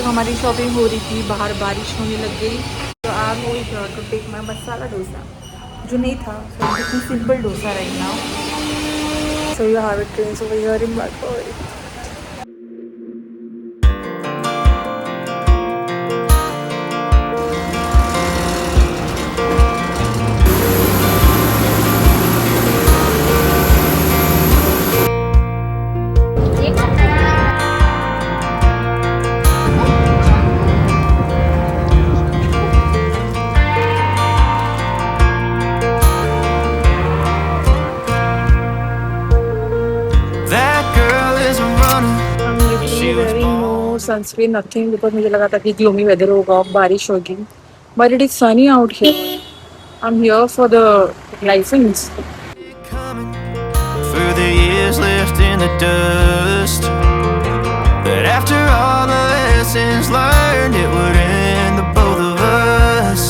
हमारी शॉपिंग हो रही थी, बाहर बारिश होने लग गई, तो I am going to take my masala dosa, जो नहीं था, सो इतनी simple dosa right now, so you have it trains over here in Bangalore. That girl is a runner. I'm literally wearing no sunscreen, nothing, because मुझे लगा था कि gloomy weather होगा, बारिश होगी, but it is sunny out here. I'm here for the license. Coming through the years left in the dust. But after all the lessons learned, it would end the both of us.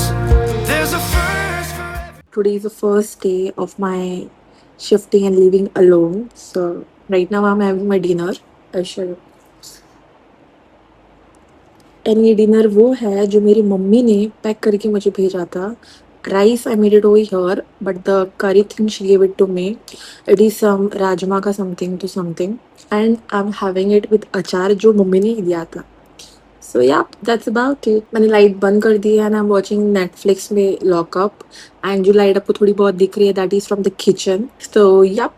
There's a first for every. Today is the first day of my shifting and living alone. So right now I'm having my dinner. I show you. And ये dinner वो है जो मेरी mummy ने pack करके मुझे भेजा था. Rice I made it over here, but the curry thing she give it to me. It is some rajma का something to something, and I am having it with achar जो मम्मी ने दिया था. So yeah that's about it. मैंने light बंद कर दी है and I am watching Netflix में लॉकअप, एंड जो लाइट आपको थोड़ी बहुत दिख रही है that is from the kitchen. So yeah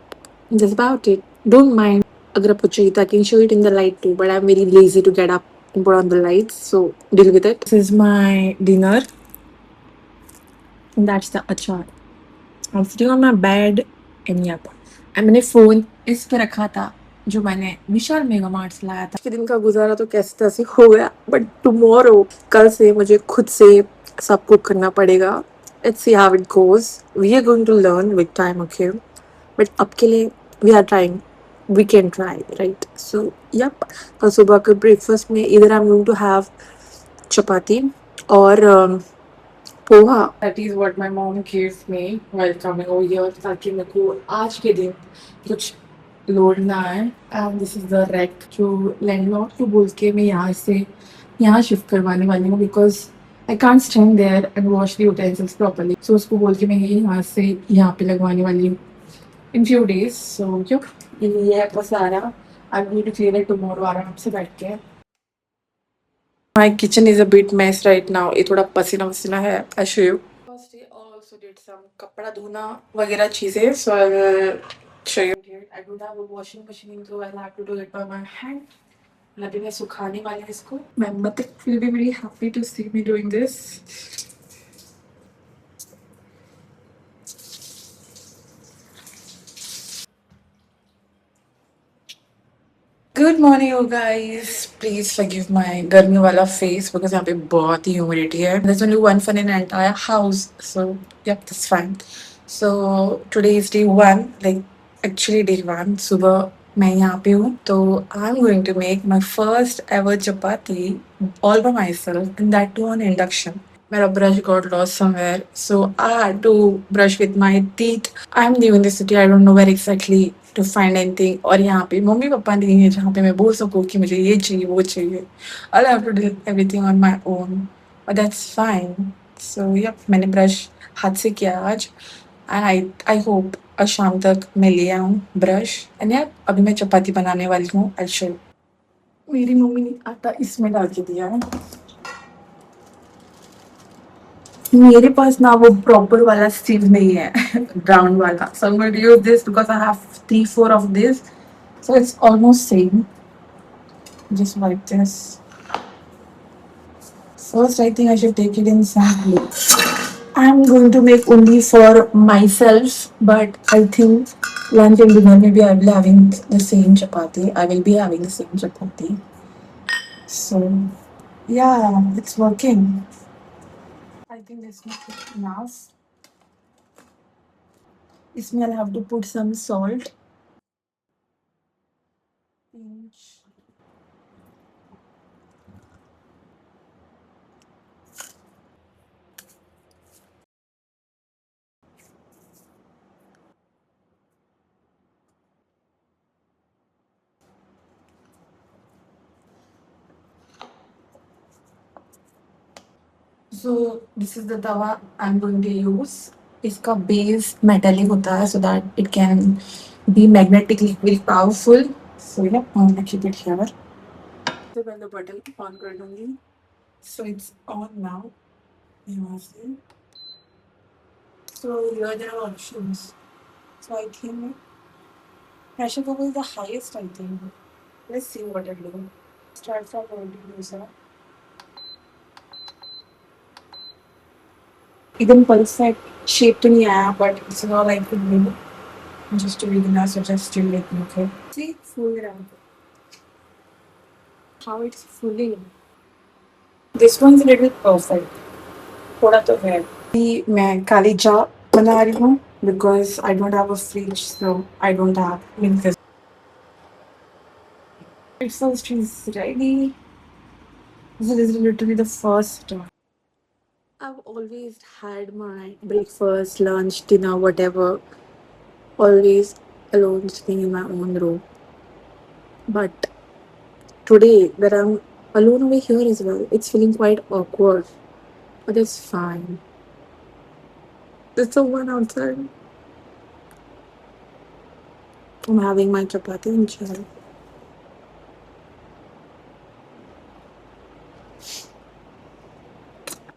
that's about it. Don't mind, अगर आपको चाहिए था, I can show it in the light too, but I'm very lazy to get up and put on the lights, so deal with it. This is my dinner, and that's the achar. I'm sitting on my bed, and yeah, and मैंने phone इस पे रखा था जो मैंने विशाल mega mart से लाया था. आज के दिन का गुजारा तो कैसे तैसे हो गया, बट टुमारो, कल से मुझे खुद से सब कुक करना पड़ेगा. Let's see how it goes. We are going to learn with time, okay? But अब के लिए we are trying. We can try, right? So, yep. कल सुबह के ब्रेकफास्ट में either I'm going to have chapati और poha. That is what my mom gave me while coming over here, ताकि मेरे को आज के दिन कुछ लोड ना आए. And this is the rack जो लैंडलॉर्ड को बोल के मैं यहाँ से यहाँ शिफ्ट करवाने वाली हूँ, because I can't stand there and wash the utensils properly. So उसको बोल के मैं यहाँ से यहाँ पे लगवाने वाली हूँ in few days. So yep, ये है वो सारा. I'm going to clean it tomorrow आराम से बैठ के. My kitchen is a bit mess right now. ये थोड़ा पसीना वसीना है. I show you. First day also did some कपड़ा धोना वगैरह चीजें. So I will show you here. I don't have a washing machine, so I'll have to do it by my hand. अभी मैं सुखाने वाली हूँ इसको. My mother will be very happy to see me doing this. Good morning you guys. Please forgive my गर्मी वाला face, because यहाँ पे बहुत ही ह्यूमिडिटी है. there's only one fan in the entire house, so yep, that's fine. So today is day 1, like actually day 1. सुबह मैं यहाँ पे हूँ, तो I'm going to make my first ever chapati all by myself, and that too on induction. My brush got lost somewhere, so I had to brush with my teeth. I'm new in the city, I don't know where exactly to find anything. और यहाँ पे mummy papa नहीं है जहाँ पे मैं बोल सकूँ कि मुझे ये चाहिए वो चाहिए. I'll have to do everything on my own, but that's fine. So yep, मैंने ब्रश हाथ से किया आज, and I hope आज शाम तक मैं ले आऊँ ब्रश. एंड यार अभी मैं चपाती बनाने वाली हूँ. I'll show you. मेरी मम्मी ने आटा इसमें डाल के दिया है. मेरे पास ना वो प्रॉपर वाला स्टीव नहीं है, राउंड वाला. So I'm going to use this because I have 3-4 of this, so it's almost same. Just like this. First, I think I should take it in sample. I'm going to make only for myself, but I think lunch and dinner maybe I will be having the same chapati. I will be having the same chapati. So yeah, it's working. I think this is enough. इसमें I'll have to put some salt. Pinch. So this is the dawa I'm going to use. इसका base metallic होता है so that it can be magnetically very powerful. So yeah, I'm gonna keep it here. तो पहले button on कर दूंगी. So it's on now. यहाँ से. So here there are options. So I think pressure cooker is the highest, I think. Let's see what it do. Start from dosa. एकदम perfect shape तो नहीं आया, but it's not like the new. Just a beginner, so just still like me, okay? See, full around. How it's fully. This one's a little perfect. थोड़ा तो है. अभी मैं काली चाय बना रही हूँ because I don't have a fridge, so I don't have milk. Breakfast is ready. This is literally the first step. I've always had my breakfast, lunch, dinner, whatever, always alone sitting in my own room. But today, that I'm alone over here as well, it's feeling quite awkward. But it's fine. There's someone outside. I'm having my chapati and chai.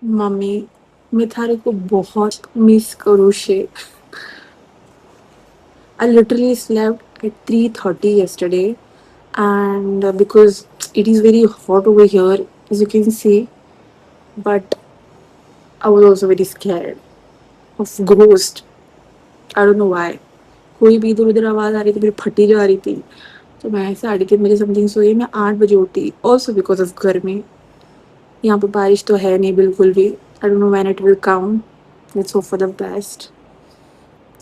Mummy मैं थारे को बहुत miss करूँ Sheikh. I literally slept at 3:30 yesterday, and because it is very hot over here, as you can see, but I was also very scared of ghost. I don't know why. कोई भी इधर उधर आवाज आ रही थी, मेरी फटी जा रही थी. तो मैं 3:30 समथिंग सोई. मैं 8 बजे उठी. ऑल्सो बिकॉज ऑफ गर्मी. यहाँ पे बारिश तो है नहीं बिल्कुल भी. I don't know when it will come. Let's hope for the best.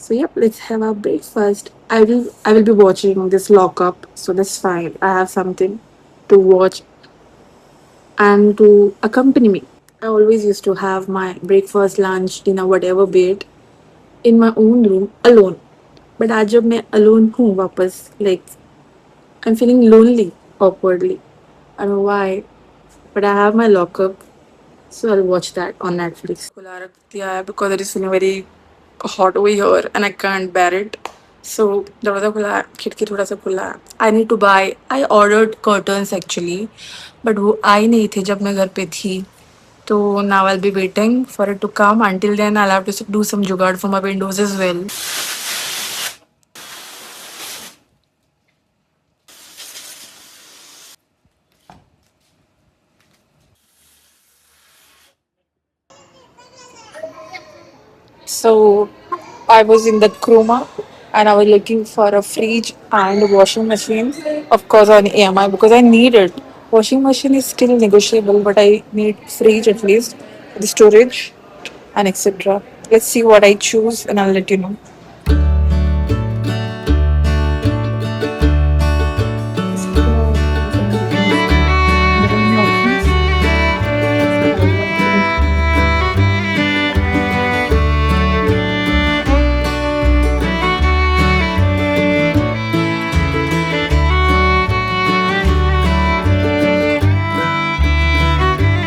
So yep, let's have our breakfast. I will be watching this lockup, so that's fine. I have something to watch and to accompany me. I always used to have my breakfast, lunch, dinner, whatever be it, in my own room alone. But आज जब मैं alone हूँ वापस, like I'm feeling lonely awkwardly. I don't know why, but I have my lockup, so I'll watch that on Netflix. खुला रख दिया है because it is feeling very hot over here and I can't bear it. So दरवाज़ा खुला है, खिड़की थोड़ा सा खुला है. I need to buy. I ordered curtains actually, but वो आए नहीं थे जब मैं घर पे थी. So now I'll be waiting for it to come. Until then, I'll have to do some jugaad for my windows as well. So I was in the Chroma and I was looking for a fridge and a washing machine, of course on EMI because I need it. Washing machine is still negotiable, but I need fridge at least, the storage and etc. Let's see what I choose and I'll let you know.